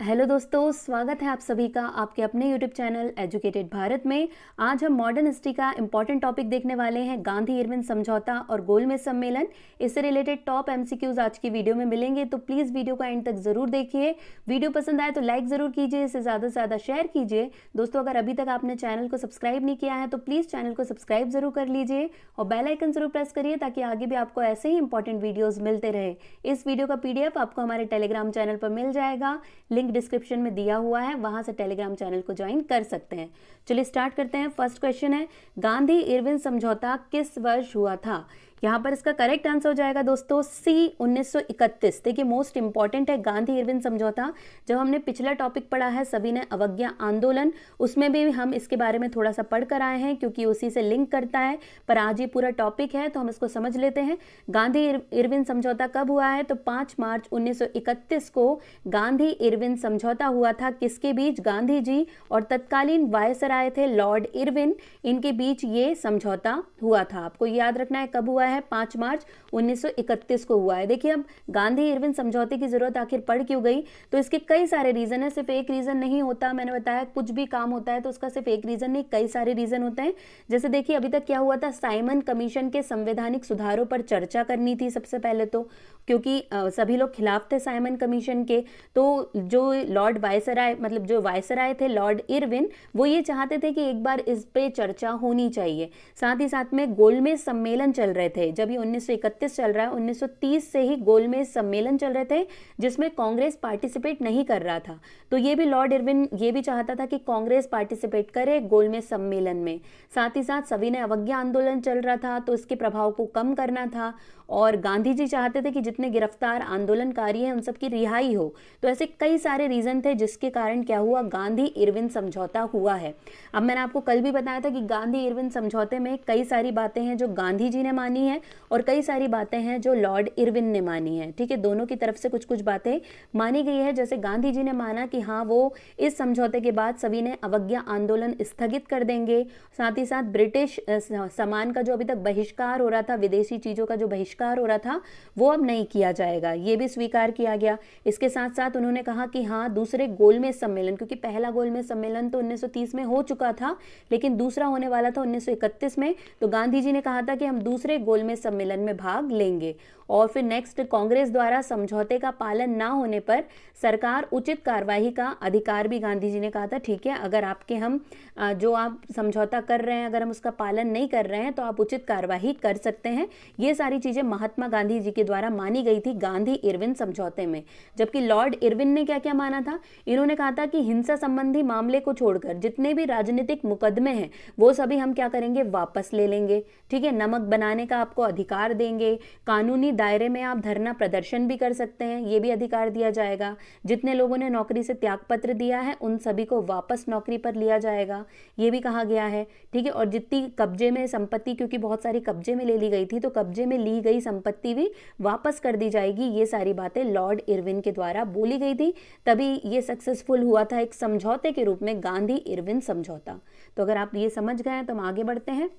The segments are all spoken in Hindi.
हेलो दोस्तों, स्वागत है आप सभी का आपके अपने यूट्यूब चैनल एजुकेटेड भारत में। आज हम मॉडर्न हिस्ट्री का इंपॉर्टेंट टॉपिक देखने वाले हैं, गांधी इरविन समझौता और गोलमेज सम्मेलन। इससे रिलेटेड टॉप एमसीक्यूज आज की वीडियो में मिलेंगे, तो प्लीज़ वीडियो को एंड तक जरूर देखिए। वीडियो पसंद आए तो लाइक ज़रूर कीजिए, इसे ज़्यादा से ज़्यादा शेयर कीजिए। दोस्तों, अगर अभी तक आपने चैनल को सब्सक्राइब नहीं किया है तो प्लीज़ चैनल को सब्सक्राइब जरूर कर लीजिए और बेल आइकन जरूर प्रेस करिए ताकि आगे भी आपको ऐसे ही इंपॉर्टेंट वीडियोज़ मिलते रहे। इस वीडियो का PDF आपको हमारे टेलीग्राम चैनल पर मिल जाएगा, लिंक डिस्क्रिप्शन में दिया हुआ है, वहां से टेलीग्राम चैनल को ज्वाइन कर सकते हैं। चलिए स्टार्ट करते हैं। फर्स्ट क्वेश्चन है, गांधी इरविन समझौता किस वर्ष हुआ था? यहाँ पर इसका करेक्ट आंसर हो जाएगा दोस्तों सी, 1931। देखिए मोस्ट इंपॉर्टेंट है गांधी इरविन समझौता। जब हमने पिछला टॉपिक पढ़ा है सविनय अवज्ञा आंदोलन, उसमें भी हम इसके बारे में थोड़ा सा पढ़ कर आए हैं क्योंकि उसी से लिंक करता है, पर आज ये पूरा टॉपिक है तो हम इसको समझ लेते हैं। गांधी इरविन समझौता कब हुआ है? तो 5 मार्च 1931 को गांधी इरविन समझौता हुआ था। किसके बीच? गांधी जी और तत्कालीन वायसराय थे लॉर्ड इरविन, इनके बीच ये समझौता हुआ था। आपको याद रखना है कब हुआ है, 5 मार्च 1931 को हुआ है। देखिए अब गांधी इरविन समझौते की जरूरत आखिर पड़ क्यों गई? तो इसके कई सारे रीजन है, सिर्फ एक रीजन नहीं होता। मैंने बताया कुछ भी काम होता है तो उसका सिर्फ एक रीजन नहीं, कई सारे रीजन होते हैं। जैसे देखिए अभी तक क्या हुआ था, साइमन कमीशन के संवैधानिक सुधारों पर चर्चा करनी थी सबसे पहले तो, क्योंकि सभी लोग खिलाफ थे साइमन कमीशन के। तो जो लॉर्ड वायसराय, मतलब जो वायसराय थे लॉर्ड इरविन, वो ये चाहते थे कि एक बार इस पे चर्चा होनी चाहिए। साथ ही साथ में गोलमेज सम्मेलन चल रहे थे। जब ये 1931 चल रहा है, 1930 से ही गोलमेज सम्मेलन चल रहे थे जिसमें कांग्रेस पार्टिसिपेट नहीं कर रहा था। तो ये भी लॉर्ड इरविन ये भी चाहता था कि कांग्रेस पार्टिसिपेट करे गोलमेज सम्मेलन में। साथ ही साथ सविनय अवज्ञा आंदोलन चल रहा था तो इसके प्रभाव को कम करना था, और गांधी जी चाहते थे कि जितने गिरफ्तार आंदोलनकारी हैं उन सब की रिहाई हो। तो ऐसे कई सारे रीजन थे जिसके कारण क्या हुआ, गांधी इरविन समझौता हुआ है। अब मैंने आपको कल भी बताया था कि गांधी इरविन समझौते में कई सारी बातें हैं जो गांधी जी ने मानी है और कई सारी बातें हैं जो लॉर्ड इरविन ने मानी है। ठीक है, दोनों की तरफ से कुछ कुछ बातें मानी गई है। जैसे गांधी जी ने माना कि हाँ, वो इस समझौते के बाद सविनय अवज्ञा आंदोलन स्थगित कर देंगे। साथ ही साथ ब्रिटिश सामान का जो अभी तक बहिष्कार हो रहा था, विदेशी चीजों का जो बहिष्कार हो रहा था, वो अब नहीं किया जाएगा, ये भी स्वीकार किया गया। इसके साथ साथ उन्होंने कहा कि हाँ, दूसरे गोलमेज सम्मेलन, क्योंकि पहला गोलमेज सम्मेलन तो 1930 में हो चुका था लेकिन दूसरा होने वाला था 1931 में, तो गांधी जी ने कहा था कि हम दूसरे गोलमेज सम्मेलन में भाग लेंगे। और फिर नेक्स्ट, कांग्रेस द्वारा समझौते का पालन ना होने पर सरकार उचित कार्रवाई का अधिकार भी गांधी जी ने कहा था। ठीक है, अगर आपके हम जो आप समझौता कर रहे हैं, अगर हम उसका पालन नहीं कर रहे हैं तो आप उचित कार्रवाई कर सकते हैं। ये सारी चीजें महात्मा गांधी जी के द्वारा मानी गई थी गांधी इरविन समझौते में। जबकि लॉर्ड इरविन ने क्या क्या माना था? इन्होंने कहा था कि हिंसा संबंधी मामले को छोड़कर जितने भी राजनीतिक मुकदमे हैं वो सभी हम क्या करेंगे, वापस ले लेंगे। ठीक है, नमक बनाने का आपको अधिकार देंगे, कानूनी दायरे में आप धरना प्रदर्शन भी कर सकते हैं, ये भी अधिकार दिया जाएगा। जितने लोगों ने नौकरी से त्यागपत्र दिया है उन सभी को वापस नौकरी पर लिया जाएगा, ये भी कहा गया है। ठीक है, और जितनी कब्जे में संपत्ति, क्योंकि बहुत सारी कब्जे में ले ली गई थी, तो कब्जे में ली गई संपत्ति भी वापस कर दी जाएगी। ये सारी बातें लॉर्ड इरविन के द्वारा बोली गई थी, तभी ये सक्सेसफुल हुआ था एक समझौते के रूप में, गांधी इरविन समझौता। तो अगर आप ये समझ गए हैं तो हम आगे बढ़ते हैं।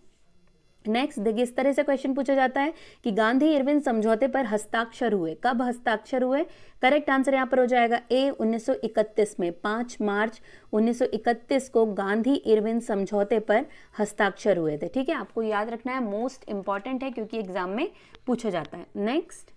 नेक्स्ट देखिए, इस तरह से क्वेश्चन पूछा जाता है कि गांधी इरविन समझौते पर हस्ताक्षर हुए, कब हस्ताक्षर हुए? करेक्ट आंसर यहाँ पर हो जाएगा ए, 1931 में। 5 मार्च 1931 को गांधी इरविन समझौते पर हस्ताक्षर हुए थे। ठीक है, आपको याद रखना है, मोस्ट इंपॉर्टेंट है क्योंकि एग्जाम में पूछा जाता है। नेक्स्ट,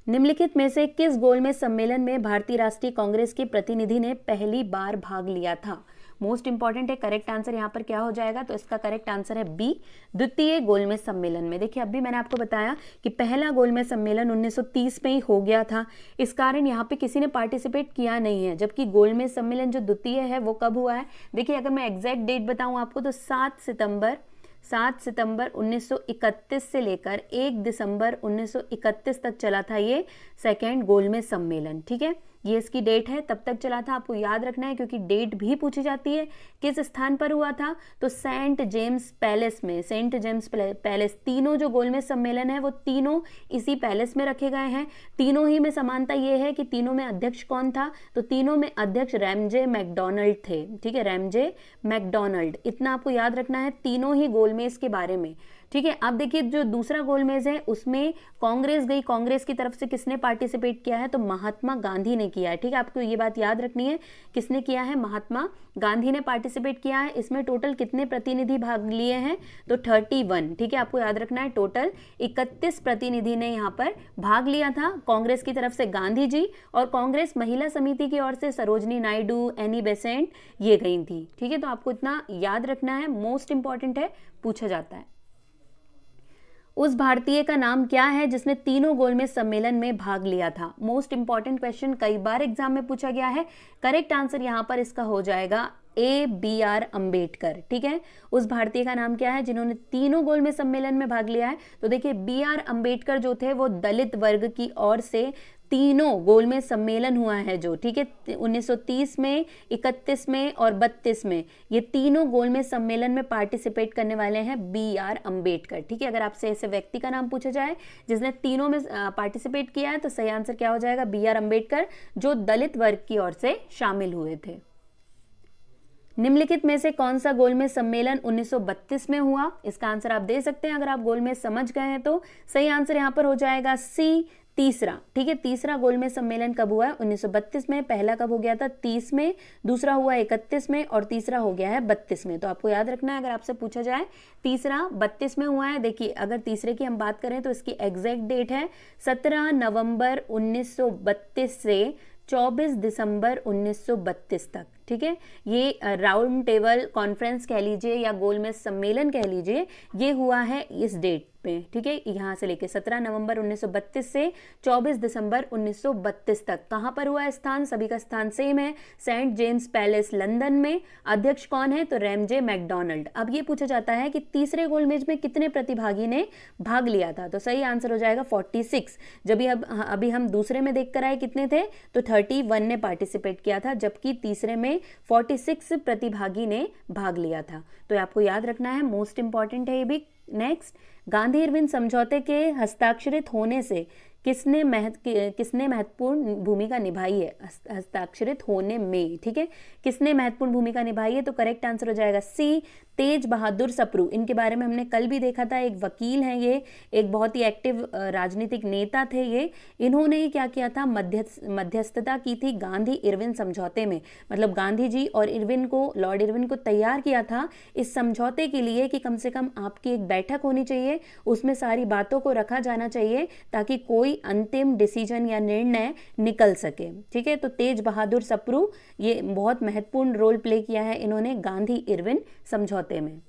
निम्नलिखित में से किस गोलमेज सम्मेलन में भारतीय राष्ट्रीय कांग्रेस के प्रतिनिधि ने पहली बार भाग लिया था? मोस्ट इंपॉर्टेंट है, करेक्ट आंसर यहाँ पर क्या हो जाएगा? तो इसका करेक्ट आंसर है बी, द्वितीय गोलमेज सम्मेलन में। देखिए अभी मैंने आपको बताया कि पहला गोलमेज सम्मेलन 1930 में ही हो गया था, इस कारण यहाँ पे किसी ने पार्टिसिपेट किया नहीं है। जबकि गोलमेज सम्मेलन जो द्वितीय है वो कब हुआ है? देखिए अगर मैं एग्जैक्ट डेट बताऊं आपको तो 7 सितंबर 1931 से लेकर 1 दिसंबर 1931 तक चला था ये सेकेंड गोलमेज सम्मेलन। ठीक है, ये इसकी डेट है, तब तक चला था। आपको याद रखना है क्योंकि डेट भी पूछी जाती है। किस स्थान पर हुआ था? तो सेंट जेम्स पैलेस में। सेंट जेम्स पैलेस, तीनों जो गोलमेज सम्मेलन है वो तीनों इसी पैलेस में रखे गए हैं। तीनों ही में समानता ये है कि तीनों में अध्यक्ष कौन था? तो तीनों में अध्यक्ष रैमजे मैकडॉनल्ड थे। ठीक है, रैमजे मैकडॉनल्ड, इतना आपको याद रखना है तीनों ही गोलमेज के बारे में। ठीक है। अब देखिए जो दूसरा गोलमेज है उसमें कांग्रेस गई, कांग्रेस की तरफ से किसने पार्टिसिपेट किया है, तो महात्मा गांधी ने किया है। ठीक है, आपको ये बात याद रखनी है, किसने किया है, महात्मा गांधी ने पार्टिसिपेट किया है। इसमें टोटल कितने प्रतिनिधि भाग लिए हैं, तो 31। ठीक है, आपको याद रखना है टोटल 31 प्रतिनिधि ने यहाँ पर भाग लिया था। कांग्रेस की तरफ से गांधी जी और कांग्रेस महिला समिति की ओर से सरोजनी नायडू, एनी बेसेंट ये गई थी। ठीक है, तो आपको इतना याद रखना है, मोस्ट इंपॉर्टेंट है, पूछा जाता है। उस भारतीय का नाम क्या है जिसने तीनों गोलमेज सम्मेलन में भाग लिया था। मोस्ट इंपॉर्टेंट क्वेश्चन, कई बार एग्जाम में पूछा गया है। करेक्ट आंसर यहाँ पर इसका हो जाएगा ABR अम्बेडकर। ठीक है, उस भारतीय का नाम क्या है जिन्होंने तीनों गोलमेज सम्मेलन में भाग लिया है, तो देखिए BR अम्बेडकर जो थे वो दलित वर्ग की ओर से तीनों गोलमेज सम्मेलन हुआ है जो, ठीक है, 1930 में, 31 में और 32 में, ये तीनों गोलमेज सम्मेलन में पार्टिसिपेट करने वाले हैं BR अम्बेडकर। ठीक है, अगर आपसे ऐसे व्यक्ति का नाम पूछा जाए जिसने तीनों में पार्टिसिपेट किया है तो सही आंसर क्या हो जाएगा, BR अम्बेडकर, जो दलित वर्ग की ओर से शामिल हुए थे। निम्नलिखित में से कौन सा गोलमेज सम्मेलन 1932 में हुआ, इसका आंसर आप दे सकते हैं अगर आप गोलमेज समझ गए हैं तो। सही आंसर यहाँ पर हो जाएगा C, तीसरा। ठीक है, तीसरा गोलमेज सम्मेलन कब हुआ है, 1932 में। पहला कब हो गया था, 30 में, दूसरा हुआ 31 में और तीसरा हो गया है 32 में। तो आपको याद रखना है, अगर आपसे पूछा जाए तीसरा 32 में हुआ है। देखिए अगर तीसरे की हम बात करें तो इसकी एग्जैक्ट डेट है 17 नवंबर 1932 से 24 दिसंबर 1932 तक। ठीक है, ये राउंड टेबल कॉन्फ्रेंस कह लीजिए या गोलमेज सम्मेलन कह लीजिए, ये हुआ है इस डेट पे। ठीक है, यहाँ से लेके 17 नवंबर 1932 से 24 दिसंबर 1932 तक। कहाँ पर हुआ है स्थान, सभी का स्थान सेम है, सेंट जेम्स पैलेस लंदन में। अध्यक्ष कौन है, तो रैमजे मैकडोनाल्ड। अब ये पूछा जाता है कि तीसरे गोलमेज में कितने प्रतिभागी ने भाग लिया था, तो सही आंसर हो जाएगा 46। जब अभी हम दूसरे में देख कर आए कितने थे, तो 31 ने पार्टिसिपेट किया था, जबकि तीसरे में 46 प्रतिभागी ने भाग लिया था। तो आपको याद रखना है, मोस्ट इंपॉर्टेंट है ये भी। नेक्स्ट, गांधी इरविन समझौते के हस्ताक्षरित होने से किसने महत्वपूर्ण भूमिका निभाई है, हस्ताक्षरित होने में। ठीक है, किसने महत्वपूर्ण भूमिका निभाई है, तो करेक्ट आंसर हो जाएगा C, तेज बहादुर सप्रू। इनके बारे में हमने कल भी देखा था, एक वकील हैं ये, एक बहुत ही एक्टिव राजनीतिक नेता थे ये। इन्होंने ही क्या किया था, मध्यस्थता की थी गांधी इरविन समझौते में। मतलब गांधी जी और इरविन को, लॉर्ड इरविन को तैयार किया था इस समझौते के लिए कि कम से कम आपकी एक बैठक होनी चाहिए, उसमें सारी बातों को रखा जाना चाहिए ताकि कोई अंतिम डिसीजन या निर्णय निकल सके। ठीक है, तो तेज बहादुर सप्रू, ये बहुत महत्वपूर्ण रोल प्ले किया है इन्होंने गांधी इरविन समझौते में।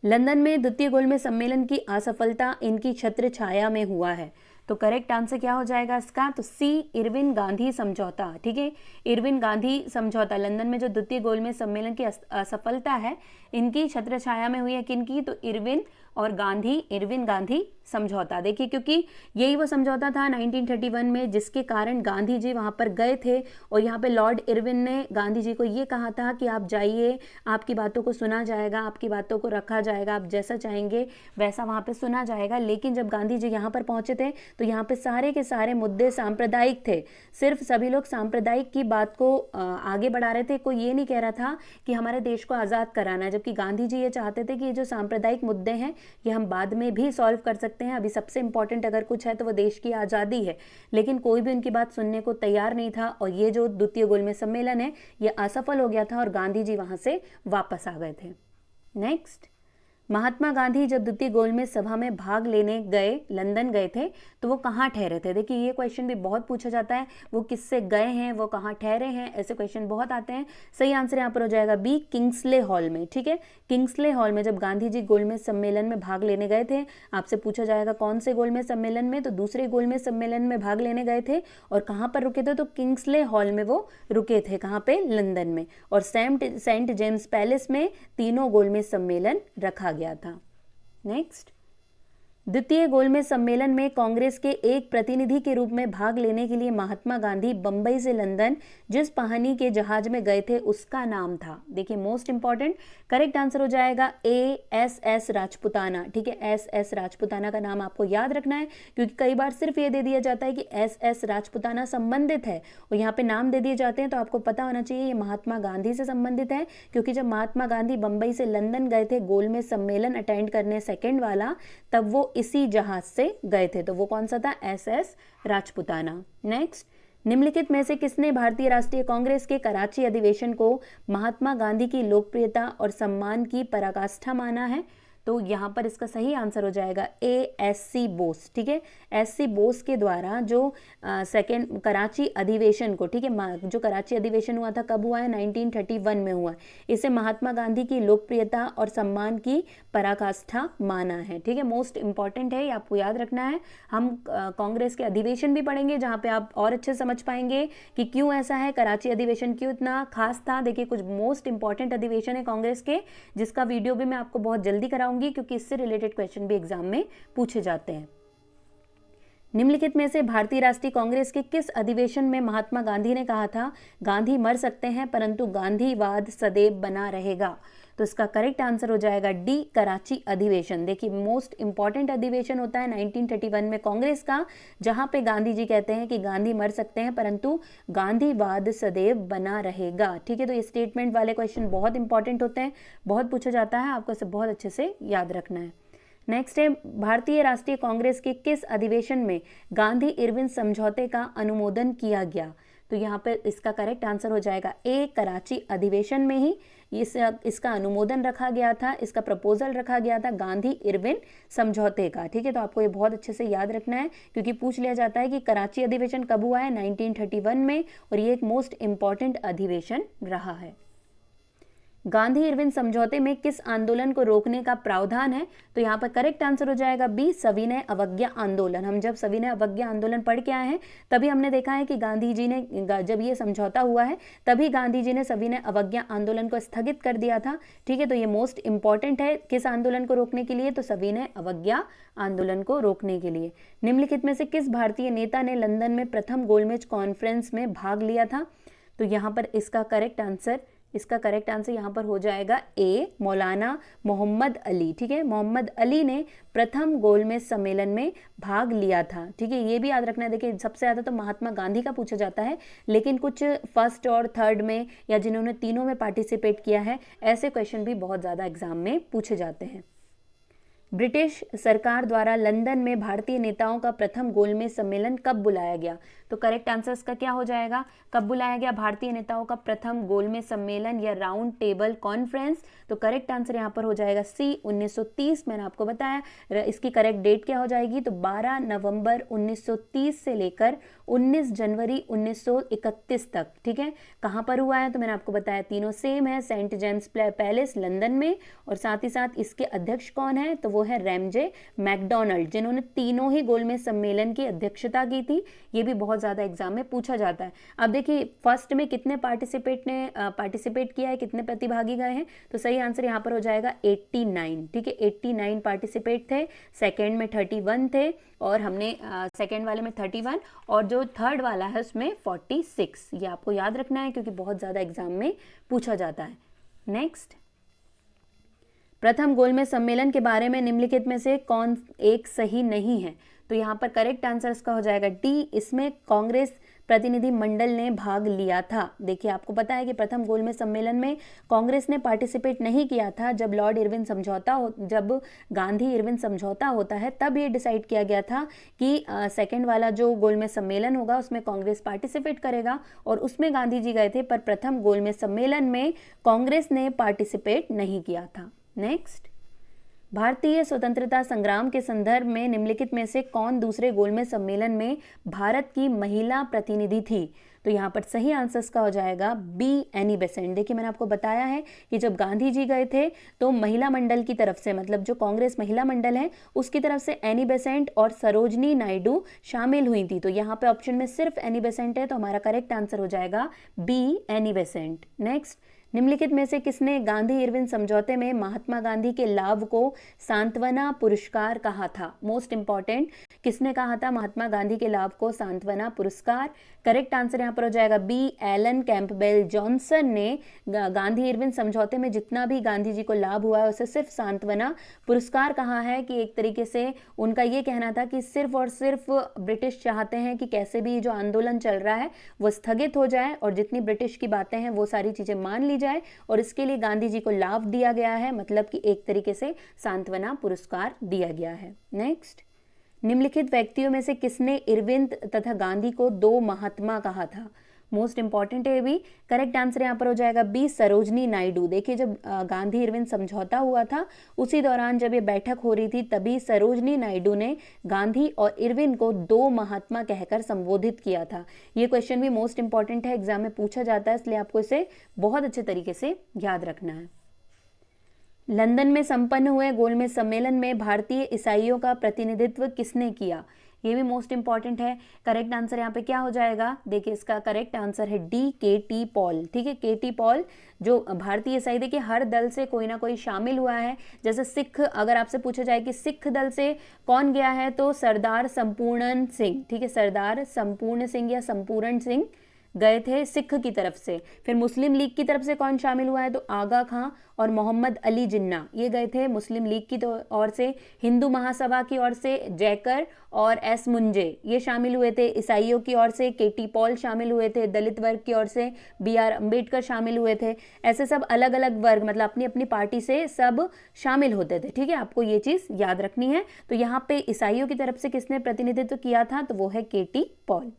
लंदन में द्वितीय गोलमेज सम्मेलन की असफलता इनकी छत्र छाया में हुआ है, तो करेक्ट आंसर क्या हो जाएगा इसका, तो C, इरविन गांधी समझौता। ठीक है, इरविन गांधी समझौता, लंदन में जो द्वितीय गोलमेज सम्मेलन की असफलता है इनकी छत्र छाया में हुई है, किनकी, तो इरविन और गांधी, इरविन गांधी समझौता। देखिए क्योंकि यही वो समझौता था 1931 में जिसके कारण गांधी जी वहाँ पर गए थे और यहाँ पे लॉर्ड इरविन ने गांधी जी को ये कहा था कि आप जाइए, आपकी बातों को सुना जाएगा, आपकी बातों को रखा जाएगा, आप जैसा चाहेंगे वैसा वहाँ पे सुना जाएगा। लेकिन जब गांधी जी यहाँ पर पहुँचे थे तो यहाँ पे सारे के सारे मुद्दे सांप्रदायिक थे, सिर्फ सभी लोग सांप्रदायिक की बात को आगे बढ़ा रहे थे। कोई ये नहीं कह रहा था कि हमारे देश को आज़ाद कराना है, जबकि गांधी जी ये चाहते थे कि ये जो सांप्रदायिक मुद्दे हैं ये हम बाद में भी सॉल्व कर सकते हैं, अभी सबसे इंपॉर्टेंट अगर कुछ है तो वो देश की आज़ादी है। लेकिन कोई भी उनकी बात सुनने को तैयार नहीं था और ये जो द्वितीय गोलमेज सम्मेलन है ये असफल हो गया था और गांधी जी वहाँ से वापस आ गए थे। नेक्स्ट, महात्मा गांधी जब द्वितीय गोलमेज सभा में भाग लेने गए, लंदन गए थे, तो वो कहाँ ठहरे थे। देखिए ये क्वेश्चन भी बहुत पूछा जाता है, वो किससे गए हैं, वो कहाँ ठहरे हैं, ऐसे क्वेश्चन बहुत आते हैं। सही आंसर यहाँ पर हो जाएगा B, किंग्सले हॉल में। ठीक है, किंग्सले हॉल में जब गांधी जी गोलमेज सम्मेलन में भाग लेने गए थे, आपसे पूछा जाएगा कौन से गोलमेज सम्मेलन में, तो दूसरे गोलमेज सम्मेलन में भाग लेने गए थे और कहाँ पर रुके थे, तो किंग्सले हॉल में वो रुके थे। कहाँ पे, लंदन में। और सेंट जेम्स पैलेस में तीनों गोलमेज सम्मेलन रखा गया था। नेक्स्ट, द्वितीय गोलमेज सम्मेलन में कांग्रेस के एक प्रतिनिधि के रूप में भाग लेने के लिए महात्मा गांधी बंबई से लंदन जिस पानी के जहाज में गए थे उसका नाम था, देखिए मोस्ट इंपॉर्टेंट, करेक्ट आंसर हो जाएगा एस राजपुताना। ठीक है, एस राजपुताना का नाम आपको याद रखना है, क्योंकि कई बार सिर्फ ये दे दिया जाता है कि एस राजपुताना संबंधित है और यहाँ पे नाम दे दिए जाते हैं, तो आपको पता होना चाहिए ये महात्मा गांधी से संबंधित है, क्योंकि जब महात्मा गांधी बंबई से लंदन गए थे गोलमेज सम्मेलन अटेंड करने सेकेंड वाला, तब वो इसी जहाज से गए थे, तो वो कौन सा था, एस राजपुताना। नेक्स्ट, निम्नलिखित में से किसने भारतीय राष्ट्रीय कांग्रेस के कराची अधिवेशन को महात्मा गांधी की लोकप्रियता और सम्मान की पराकाष्ठा माना है? तो यहाँ पर इसका सही आंसर हो जाएगा एस.सी. बोस। ठीक है, एस.सी. बोस के द्वारा जो सेकेंड कराची अधिवेशन को, ठीक है, जो कराची अधिवेशन हुआ था कब हुआ है, 1931 में हुआ। इसे महात्मा गांधी की लोकप्रियता और सम्मान की पराकाष्ठा माना है। ठीक है, मोस्ट इंपॉर्टेंट है, ये आपको याद रखना है। हम कांग्रेस के अधिवेशन भी पढ़ेंगे जहाँ पे आप और अच्छे समझ पाएंगे कि क्यों ऐसा है, कराची अधिवेशन क्यों इतना खास था। देखिए कुछ मोस्ट इंपॉर्टेंट अधिवेशन है कांग्रेस के, जिसका वीडियो भी मैं आपको बहुत जल्दी कराऊंगी, क्योंकि इससे रिलेटेड क्वेश्चन भी एग्जाम में पूछे जाते हैं। निम्नलिखित में से भारतीय राष्ट्रीय कांग्रेस के किस अधिवेशन में महात्मा गांधी ने कहा था, गांधी मर सकते हैं परंतु गांधीवाद सदैव बना रहेगा? तो इसका करेक्ट आंसर हो जाएगा डी, कराची अधिवेशन। देखिए मोस्ट इंपॉर्टेंट अधिवेशन होता है 1931 में कांग्रेस का, जहां पे गांधी जी कहते हैं कि गांधी मर सकते हैं परंतु गांधीवाद सदैव बना रहेगा। ठीक है, तो ये स्टेटमेंट वाले क्वेश्चन बहुत इंपॉर्टेंट होते हैं, बहुत पूछा जाता है, आपको इसे बहुत अच्छे से याद रखना है। नेक्स्ट है, भारतीय राष्ट्रीय कांग्रेस के किस अधिवेशन में गांधी इरविन समझौते का अनुमोदन किया गया? तो यहाँ पे इसका करेक्ट आंसर हो जाएगा ए, कराची अधिवेशन में ही इसका अनुमोदन रखा गया था, इसका प्रपोजल रखा गया था गांधी इरविन समझौते का। ठीक है, तो आपको ये बहुत अच्छे से याद रखना है, क्योंकि पूछ लिया जाता है कि कराची अधिवेशन कब हुआ है, 1931 में, और ये एक मोस्ट इंपॉर्टेंट अधिवेशन रहा है। गांधी इरविन समझौते में किस आंदोलन को रोकने का प्रावधान है? तो यहाँ पर करेक्ट आंसर हो जाएगा बी, सविनय अवज्ञा आंदोलन। हम जब सविनय अवज्ञा आंदोलन पढ़ के आए हैं तभी हमने देखा है कि गांधी जी ने, जब ये समझौता हुआ है तभी गांधी जी ने सविनय अवज्ञा आंदोलन को स्थगित कर दिया था। ठीक है, तो ये मोस्ट इंपॉर्टेंट है, किस आंदोलन को रोकने के लिए, तो सविनय अवज्ञा आंदोलन को रोकने के लिए। निम्नलिखित में से किस भारतीय नेता ने लंदन में प्रथम गोलमेज कॉन्फ्रेंस में भाग लिया था? तो यहाँ पर इसका करेक्ट आंसर यहाँ पर हो जाएगा ए, मौलाना मोहम्मद अली। ठीक है, मोहम्मद अली ने प्रथम गोलमेज सम्मेलन में भाग लिया था। ठीक है, ये भी याद रखना है। देखिए सबसे ज़्यादा तो महात्मा गांधी का पूछा जाता है, लेकिन कुछ फर्स्ट और थर्ड में या जिन्होंने तीनों में पार्टिसिपेट किया है, ऐसे क्वेश्चन भी बहुत ज़्यादा एग्जाम में पूछे जाते हैं। ब्रिटिश सरकार द्वारा लंदन में भारतीय नेताओं का प्रथम गोलमेज सम्मेलन कब बुलाया गया? तो करेक्ट आंसर इसका क्या हो जाएगा, कब बुलाया गया भारतीय नेताओं का प्रथम गोलमेज सम्मेलन या राउंड टेबल कॉन्फ्रेंस? तो करेक्ट आंसर यहाँ पर हो जाएगा सी, 1930। मैंने आपको बताया इसकी करेक्ट डेट क्या हो जाएगी, तो 12 नवंबर 1930 से लेकर 19 जनवरी 1931 तक। ठीक है, कहाँ पर हुआ है, तो मैंने आपको बताया तीनों सेम है, सेंट जेम्स पैलेस लंदन में, और साथ ही साथ इसके अध्यक्ष कौन है, तो वो है रैमजे मैकडोनाल्ड, जिन्होंने तीनों ही गोलमेज सम्मेलन की अध्यक्षता की थी। ये भी बहुत ज्यादा एग्जाम में पूछा जाता है। अब देखिए फर्स्ट में कितने पार्टिसिपेट किया है, कितने प्रतिभागी गए हैं, तो सही आंसर यहाँ पर हो जाएगा 89। ठीक है, 89 पार्टिसिपेट थे, सेकेंड में 31 थे, और हमने सेकेंड वाले में 31, और जो थर्ड वाला है उसमें 46। ये आपको याद रखना है, क्योंकि बहुत ज्यादा एग्जाम में पूछा जाता है। नेक्स्ट, प्रथम गोलमेज सम्मेलन के बारे में निम्नलिखित में से कौन एक सही नहीं है? तो यहाँ पर करेक्ट आंसर इसका हो जाएगा डी, इसमें कांग्रेस प्रतिनिधि मंडल ने भाग लिया था। देखिए आपको पता है कि प्रथम गोलमेज सम्मेलन में कांग्रेस ने पार्टिसिपेट नहीं किया था। जब जब गांधी इरविन समझौता होता है तब ये डिसाइड किया गया था कि सेकेंड वाला जो गोलमेज सम्मेलन होगा उसमें कांग्रेस पार्टिसिपेट करेगा, और उसमें गांधी जी गए थे, पर प्रथम गोलमेज सम्मेलन में कांग्रेस ने पार्टिसिपेट नहीं किया था। नेक्स्ट, भारतीय स्वतंत्रता संग्राम के संदर्भ में निम्नलिखित में से कौन दूसरे गोलमेज सम्मेलन में भारत की महिला प्रतिनिधि थी? तो यहाँ पर सही आंसर का हो जाएगा बी, एनी बेसेंट। देखिए मैंने आपको बताया है कि जब गांधी जी गए थे तो महिला मंडल की तरफ से, मतलब जो कांग्रेस महिला मंडल है उसकी तरफ से एनी बेसेंट और सरोजनी नायडू शामिल हुई थी। तो यहाँ पे ऑप्शन में सिर्फ एनी बेसेंट है, तो हमारा करेक्ट आंसर हो जाएगा बी, एनी बेसेंट। नेक्स्ट, निम्नलिखित में से किसने गांधी इरविन समझौते में महात्मा गांधी के लाभ को सांत्वना पुरस्कार कहा था? मोस्ट इंपॉर्टेंट, किसने कहा था महात्मा गांधी के लाभ को सांत्वना पुरस्कार? करेक्ट आंसर यहाँ पर हो जाएगा बी, एलन कैंपबेल जॉनसन ने गांधी इरविन समझौते में जितना भी गांधी जी को लाभ हुआ है उसे सिर्फ सांत्वना पुरस्कार कहा है, कि एक तरीके से उनका ये कहना था कि सिर्फ और सिर्फ ब्रिटिश चाहते हैं कि कैसे भी जो आंदोलन चल रहा है वो स्थगित हो जाए और जितनी ब्रिटिश की बातें हैं वो सारी चीजें मान ली जाए, और इसके लिए गांधी जी को लाभ दिया गया है, मतलब कि एक तरीके से सांत्वना पुरस्कार दिया गया है। नेक्स्ट, निम्नलिखित व्यक्तियों में से किसने इरविन तथा गांधी को दो महात्मा कहा था? मोस्ट इंपॉर्टेंट है भी। करेक्ट आंसर यहाँ पर हो जाएगा बी, सरोजनी नायडू। देखिए, जब गांधी इरविन समझौता हुआ था उसी दौरान जब ये बैठक हो रही थी तभी सरोजनी नायडू ने गांधी और इरविन को दो महात्मा कहकर संबोधित किया था। ये क्वेश्चन भी मोस्ट इंपॉर्टेंट है, एग्जाम में पूछा जाता है, इसलिए आपको इसे बहुत अच्छे तरीके से याद रखना है। लंदन में संपन्न हुए गोलमेज सम्मेलन में भारतीय ईसाइयों का प्रतिनिधित्व किसने किया? ये भी मोस्ट इंपॉर्टेंट है। करेक्ट आंसर यहाँ पे क्या हो जाएगा? देखिए, इसका करेक्ट आंसर है डी, के.टी. पॉल। ठीक है, के.टी. पॉल जो भारतीय ईसाई, देखिए हर दल से कोई ना कोई शामिल हुआ है। जैसे सिख, अगर आपसे पूछा जाए कि सिख दल से कौन गया है तो सरदार संपूर्ण सिंह, ठीक है, सरदार संपूर्ण सिंह या संपूर्ण सिंह गए थे सिख की तरफ से। फिर मुस्लिम लीग की तरफ से कौन शामिल हुआ है तो आगा खां और मोहम्मद अली जिन्ना, ये गए थे मुस्लिम लीग की ओर से। हिंदू महासभा की ओर से जयकर और एस मुंजे ये शामिल हुए थे। ईसाइयों की ओर से के.टी. पॉल शामिल हुए थे। दलित वर्ग की ओर से बी.आर. अम्बेडकर शामिल हुए थे। ऐसे सब अलग अलग वर्ग, मतलब अपनी अपनी पार्टी से सब शामिल होते थे। ठीक है, आपको ये चीज याद रखनी है। तो यहाँ पे ईसाइयों की तरफ से किसने प्रतिनिधित्व किया था तो वो है K.T.. Paul.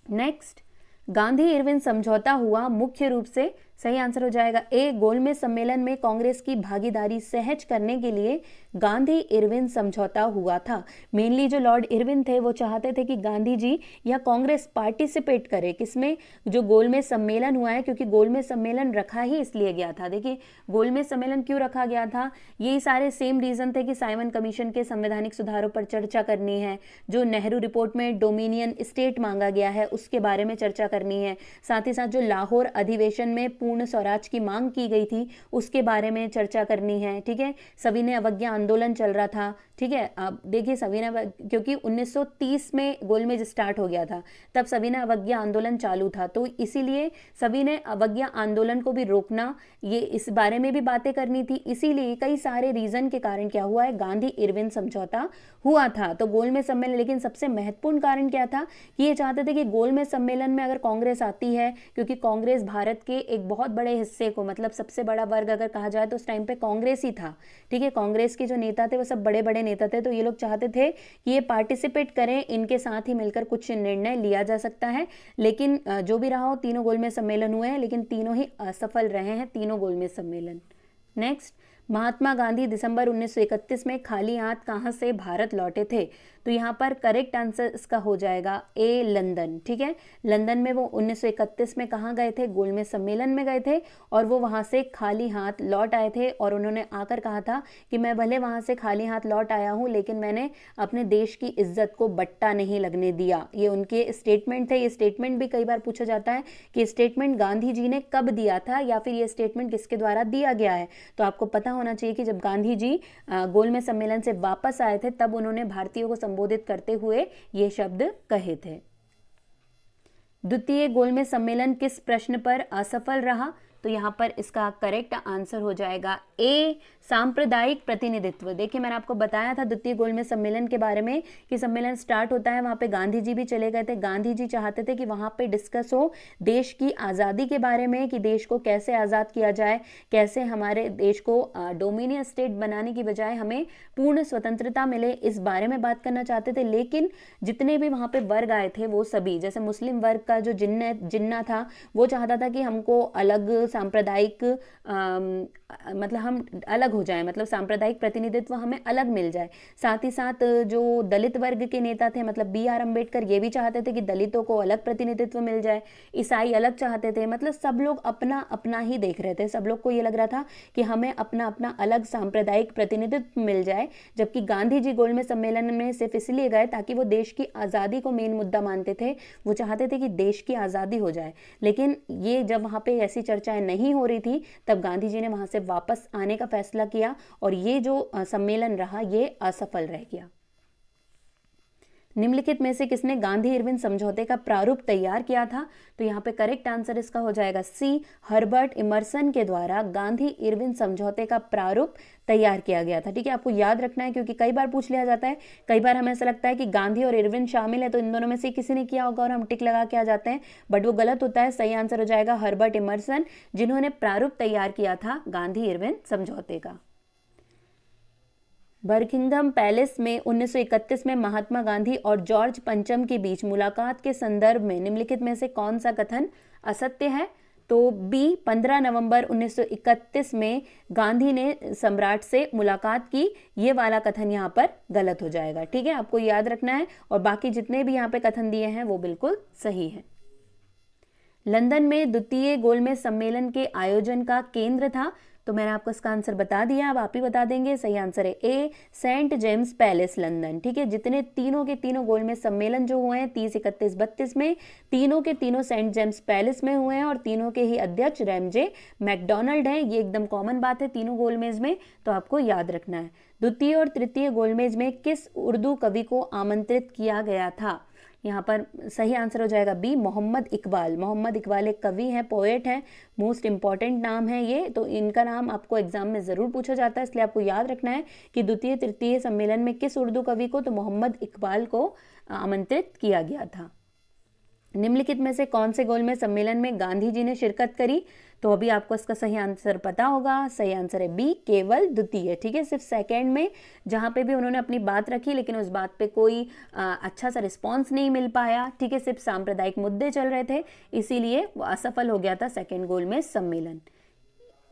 Next, Gandhi Irwin समझौता हुआ मुख्य रूप से, सही आंसर हो जाएगा ए, गोलमेज सम्मेलन में कांग्रेस की भागीदारी सहज करने के लिए गांधी इरविन समझौता हुआ था। मेनली जो लॉर्ड इरविन थे वो चाहते थे कि गांधी जी या कांग्रेस पार्टिसिपेट करे किसमें, जो गोलमेज सम्मेलन हुआ है, क्योंकि गोलमेज सम्मेलन रखा ही इसलिए गया था। देखिए, गोलमेज सम्मेलन क्यों रखा गया था, यही सारे सेम रीजन थे कि साइमन कमीशन के संवैधानिक सुधारों पर चर्चा करनी है, जो नेहरू रिपोर्ट में डोमिनियन स्टेट मांगा गया है उसके बारे में चर्चा करनी है, साथ ही साथ जो लाहौर अधिवेशन में पूर्ण स्वराज की मांग की गई थी उसके बारे में चर्चा करनी है। ठीक है, सविनय अवज्ञा आंदोलन चल रहा था। ठीक है, अब देखिए सविनय, क्योंकि 1930 में गोलमेज स्टार्ट हो गया था, तब सविनय अवज्ञा आंदोलन चालू था, तो इसीलिए सविनय अवज्ञा आंदोलन को भी रोकना, ये इस बारे में भी बातें करनी थी। इसीलिए कई सारे रीजन के कारण क्या हुआ है, गांधी इरविन समझौता हुआ था। तो गोलमेज सम्मेलन, लेकिन सबसे महत्वपूर्ण कारण क्या था कि ये चाहते थे कि गोलमेज सम्मेलन में अगर कांग्रेस आती है, क्योंकि कांग्रेस भारत के एक बहुत बड़े हिस्से को, मतलब सबसे बड़ा वर्ग अगर कहा जाए तो उस टाइम पे कांग्रेस ही था। ठीक है, कांग्रेस के जो नेता थे वो सब बड़े बड़े नेता थे, तो ये लोग चाहते थे कि ये पार्टिसिपेट करें, इनके साथ ही मिलकर कुछ निर्णय लिया जा सकता है। लेकिन जो भी रहा हो, तीनों गोलमेज सम्मेलन हुए हैं, लेकिन तीनों ही असफल रहे हैं, तीनों गोलमेज सम्मेलन। नेक्स्ट, महात्मा गांधी दिसंबर 1931 में खाली हाथ कहां से भारत लौटे थे? तो यहाँ पर करेक्ट आंसर इसका हो जाएगा ए, लंदन। ठीक है, लंदन में वो 1931 में कहाँ गए थे, गोलमेज सम्मेलन में गए थे, और वो वहाँ से खाली हाथ लौट आए थे। और उन्होंने आकर कहा था कि मैं भले वहाँ से खाली हाथ लौट आया हूँ, लेकिन मैंने अपने देश की इज्जत को बट्टा नहीं लगने दिया। ये उनके स्टेटमेंट थे। ये स्टेटमेंट भी कई बार पूछा जाता है कि स्टेटमेंट गांधी जी ने कब दिया था, या फिर ये स्टेटमेंट किसके द्वारा दिया गया है। तो आपको पता होना चाहिए कि जब गांधी जी गोलमेज सम्मेलन से वापस आए थे तब उन्होंने भारतीयों को संबोधित करते हुए ये शब्द कहे थे। द्वितीय गोलमेज सम्मेलन किस प्रश्न पर असफल रहा? तो यहाँ पर इसका करेक्ट आंसर हो जाएगा ए, सांप्रदायिक प्रतिनिधित्व। देखिए, मैंने आपको बताया था द्वितीय गोलमेज सम्मेलन के बारे में कि सम्मेलन स्टार्ट होता है, वहाँ पे गांधी जी भी चले गए थे। गांधी जी चाहते थे कि वहाँ पे डिस्कस हो देश की आज़ादी के बारे में, कि देश को कैसे आज़ाद किया जाए, कैसे हमारे देश को डोमिनियन स्टेट बनाने की बजाय हमें पूर्ण स्वतंत्रता मिले, इस बारे में बात करना चाहते थे। लेकिन जितने भी वहाँ पे वर्ग आए थे वो सभी, जैसे मुस्लिम वर्ग का जो जिन्ना था वो चाहता था कि हमको अलग सांप्रदायिक मतलब हम अलग हो जाए, मतलब सांप्रदायिक प्रतिनिधित्व हमें अलग मिल जाए। साथ ही साथ जो दलित वर्ग के नेता थे, मतलब बी.आर. अम्बेडकर, ये भी चाहते थे कि दलितों को अलग प्रतिनिधित्व मिल जाए। ईसाई अलग चाहते थे, मतलब सब लोग अपना अपना ही देख रहे थे। सब लोग को ये लग रहा था कि हमें अपना अपना अलग सांप्रदायिक प्रतिनिधित्व मिल जाए। जबकि गांधी जी गोलमेज सम्मेलन में सिर्फ इसलिए गए ताकि वो देश की आज़ादी को मेन मुद्दा मानते थे। वो चाहते थे कि देश की आज़ादी हो जाए। लेकिन ये जब वहाँ पे ऐसी चर्चाएं नहीं हो रही थी, तब गांधी जी ने वहाँ से वापस आने का फैसला किया और ये जो सम्मेलन रहा ये असफल रह गया। निम्नलिखित में से किसने गांधी इरविन समझौते का प्रारूप तैयार किया था? तो यहाँ पे करेक्ट आंसर इसका हो जाएगा सी, हर्बर्ट इमर्सन के द्वारा गांधी इरविन समझौते का प्रारूप तैयार किया गया था। ठीक है, आपको याद रखना है क्योंकि कई बार पूछ लिया जाता है, कई बार हमें ऐसा लगता है कि गांधी और इरविन शामिल है तो इन दोनों में से किसी ने किया होगा और हम टिक लगा के आ जाते हैं, बट वो गलत होता है। सही आंसर हो जाएगा हर्बर्ट इमर्सन, जिन्होंने प्रारूप तैयार किया था गांधी इरविन समझौते का। बर्किंघम पैलेस में 1931 में महात्मा गांधी और जॉर्ज पंचम के बीच मुलाकात के संदर्भ में निम्नलिखित में से कौन सा कथन असत्य है? तो बी, 15 नवंबर 1931 में गांधी ने सम्राट से मुलाकात की, ये वाला कथन यहाँ पर गलत हो जाएगा। ठीक है, आपको याद रखना है और बाकी जितने भी यहाँ पे कथन दिए हैं वो बिल्कुल सही है। लंदन में द्वितीय गोलमेज सम्मेलन के आयोजन का केंद्र था, तो मैंने आपको इसका आंसर बता दिया, अब आप ही बता देंगे। सही आंसर है ए, सेंट जेम्स पैलेस लंदन। ठीक है, जितने तीनों के तीनों गोलमेज सम्मेलन जो हुए हैं 30, 31, 32 में, तीनों के तीनों सेंट जेम्स पैलेस में हुए हैं और तीनों के ही अध्यक्ष रैमजे मैकडोनाल्ड हैं। ये एकदम कॉमन बात है तीनों गोलमेज में, तो आपको याद रखना है। द्वितीय और तृतीय गोलमेज में किस उर्दू कवि को आमंत्रित किया गया था? यहाँ पर सही आंसर हो जाएगा बी, मोहम्मद इकबाल। मोहम्मद इकबाल एक कवि हैं, पोएट हैं, मोस्ट इंपॉर्टेंट नाम है ये, तो इनका नाम आपको एग्जाम में ज़रूर पूछा जाता है, इसलिए आपको याद रखना है कि द्वितीय तृतीय सम्मेलन में किस उर्दू कवि को, तो मोहम्मद इकबाल को आमंत्रित किया गया था। निम्नलिखित में से कौन से गोलमेज सम्मेलन में गांधी जी ने शिरकत करी? तो अभी आपको इसका सही आंसर पता होगा। सही आंसर है बी, केवल द्वितीय। ठीक है, सिर्फ सेकंड में जहाँ पे भी उन्होंने अपनी बात रखी लेकिन उस बात पे कोई अच्छा सा रिस्पॉन्स नहीं मिल पाया। ठीक है, सिर्फ सांप्रदायिक मुद्दे चल रहे थे, इसीलिए वो असफल हो गया था सेकेंड गोलमेज सम्मेलन।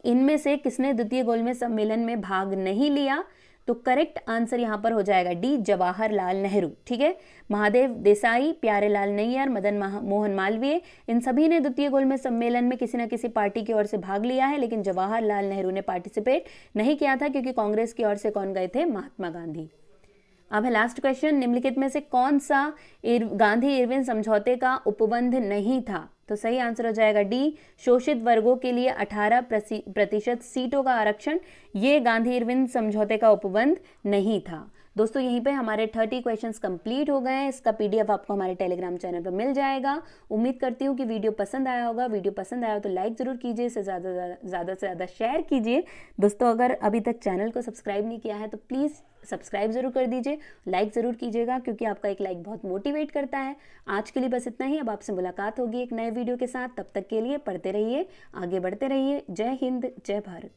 इनमें से किसने द्वितीय गोलमेज सम्मेलन में भाग नहीं लिया? तो करेक्ट आंसर यहाँ पर हो जाएगा डी, जवाहरलाल नेहरू। ठीक है, महादेव देसाई, प्यारेलाल नैयर, मदन मोहन मालवीय, इन सभी ने द्वितीय गोलमेज सम्मेलन में किसी न किसी पार्टी की ओर से भाग लिया है, लेकिन जवाहरलाल नेहरू ने पार्टिसिपेट नहीं किया था क्योंकि कांग्रेस की ओर से कौन गए थे? महात्मा गांधी। अब है लास्ट क्वेश्चन, निम्नलिखित में से कौन सा गांधी इरविन समझौते का उपबंध नहीं था? तो सही आंसर हो जाएगा डी, शोषित वर्गों के लिए 18% सीटों का आरक्षण, ये गांधी इरविन समझौते का उपबंध नहीं था। दोस्तों यहीं पे हमारे 30 क्वेश्चंस कंप्लीट हो गए हैं। इसका पीडीएफ आपको हमारे टेलीग्राम चैनल पर मिल जाएगा। उम्मीद करती हूँ कि वीडियो पसंद आया होगा। वीडियो पसंद आया हो तो लाइक ज़रूर कीजिए, इसे ज़्यादा से ज़्यादा शेयर कीजिए। दोस्तों अगर अभी तक चैनल को सब्सक्राइब नहीं किया है तो प्लीज़ सब्सक्राइब ज़रूर कर दीजिए, लाइक ज़रूर कीजिएगा क्योंकि आपका एक लाइक बहुत मोटिवेट करता है। आज के लिए बस इतना ही, अब आपसे मुलाकात होगी एक नए वीडियो के साथ। तब तक के लिए पढ़ते रहिए, आगे बढ़ते रहिए। जय हिंद, जय भारत।